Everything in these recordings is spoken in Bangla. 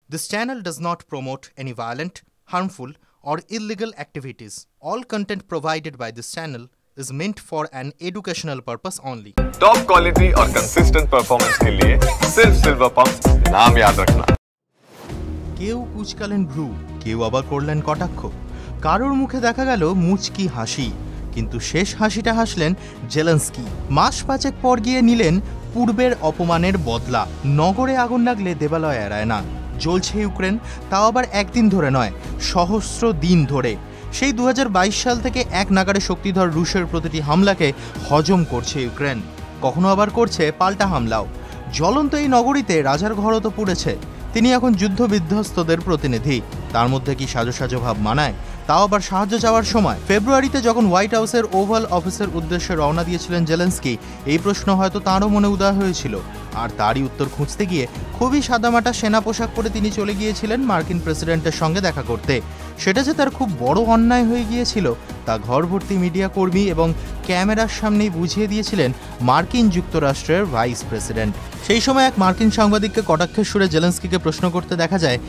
This channel does not promote any violent, harmful, or illegal activities. All content provided by this channel is meant for an educational purpose only. Top quality और कंसिस्टेंट परफॉर्मेंस के लिए सिर्फ सिल्वर पंप नाम याद रखना। কেউ কুচকালেন ভ্রু, কেউ আবার করলেন কটাক্ষ, কারোর মুখে দেখা গেল মুচকি হাসি, কিন্তু শেষ হাসিটা হাসলেন জেলেনস্কি। মাস পাঁচেক পর গিয়ে নিলেন পূর্বের অপমানের বদলা। নগরে আগুন লাগলে দেবালয় এড়ায় না। জ্বলছে ইউক্রেন, তাও আবার একদিন ধরে নয়, সহস্র দিন ধরে। সেই 2022 সাল থেকে এক নাগাড়ে শক্তিধর রুশের প্রতিটি হামলাকে হজম করছে ইউক্রেন, কখনো আবার করছে পাল্টা হামলাও। জ্বলন্ত এই নগরীতে রাজার ঘরও তো পুড়েছে। তিনি এখন যুদ্ধ বিধ্বস্তদের প্রতিনিধি, তার মধ্যে কি সাজো সাজো ভাব মানায়? তাও আবার সাহায্য চাওয়ার সময়। ফেব্রুয়ারিতে যখন হোয়াইট হাউসের ওভাল অফিসের উদ্দেশ্যে রওনা দিয়েছিলেন জেলেনস্কি, এই প্রশ্ন হয়তো তাঁরও মনে উদয় হয়েছিল, আর তারই উত্তর খুঁজতে গিয়ে খুবই সাদামাটা সেনা পোশাক পরে তিনি চলে গিয়েছিলেন মার্কিন প্রেসিডেন্টের সঙ্গে দেখা করতে। সেটা যে তার খুব বড় অন্যায় হয়ে গিয়েছিল তা ঘরভর্তি মিডিয়া কর্মী এবং ক্যামেরার সামনেই বুঝিয়ে দিয়েছিলেন মার্কিন যুক্তরাষ্ট্রের ভাইস প্রেসিডেন্ট। সেই সময় এক মার্কিন সাংবাদিককে কটাক্ষের সুরে জেলেনস্কিকে প্রশ্ন করতে দেখা যায়।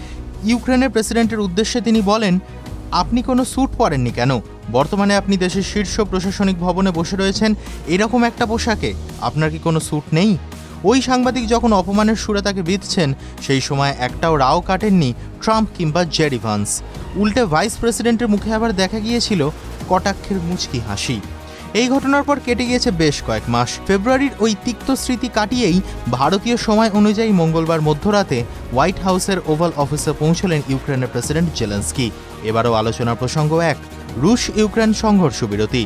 ইউক্রেনের প্রেসিডেন্টের উদ্দেশ্যে তিনি বলেন, আপনি কোনো স্যুট পরেননি কেন? বর্তমানে আপনি দেশের শীর্ষ প্রশাসনিক ভবনে বসে রয়েছেন এরকম একটা পোশাকে, আপনার কি কোনো স্যুট নেই? ওই সাংবাদিক যখন অপমানের সুরে তাকে বিঁধছেন, সেই সময় একটাও রাও কাটেননি ট্রাম্প কিংবা জেডি ভান্স। উল্টে ভাইস প্রেসিডেন্টের মুখে আবার দেখা গিয়েছিল কটাক্ষের মুচকি হাসি। এই ঘটনার পর কেটে গিয়েছে বেশ কয়েক মাস। ফেব্রুয়ারির ওই তিক্ত স্মৃতি কাটিয়েই ভারতীয় সময় অনুযায়ী মঙ্গলবার মধ্যরাতে হোয়াইট হাউসের ওভাল অফিসে পৌঁছলেন ইউক্রেনের প্রেসিডেন্ট জেলেনস্কি। এবারও আলোচনার প্রসঙ্গ এক, রুশ ইউক্রেন সংঘর্ষ বিরতি।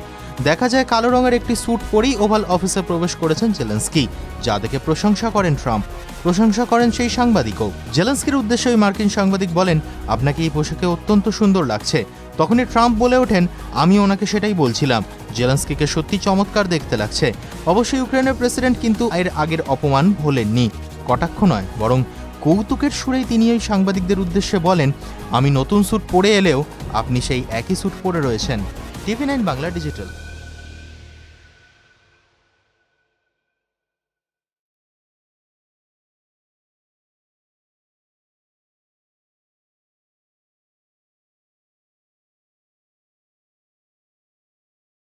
দেখা যায় কালো রঙের একটি স্যুট পরেই ওভাল অফিসে প্রবেশ করেছেন জেলেনস্কি, যা দেখে প্রশংসা করেন ট্রাম্প, প্রশংসা করেন সেই সাংবাদিকও। জেলেনস্কির উদ্দেশ্যে ওই মার্কিন সাংবাদিক বলেন, আপনাকে এই পোশাকে অত্যন্ত সুন্দর লাগছে। তখনই ট্রাম্প বলে ওঠেন, আমি ওনাকে সেটাই বলছিলাম, জেলেনস্কিকে সত্যি চমৎকার দেখতে লাগছে। অবশ্যই ইউক্রেনের প্রেসিডেন্ট কিন্তু এর আগের অপমান ভোলেননি। কটাক্ষ নয়, বরং কৌতুকের সুরেই তিনি ওই সাংবাদিকদের উদ্দেশ্যে বলেন, আমি নতুন স্যুট পরে এলেও আপনি সেই একই স্যুট পরে রয়েছেন। TV9 Bangla digital.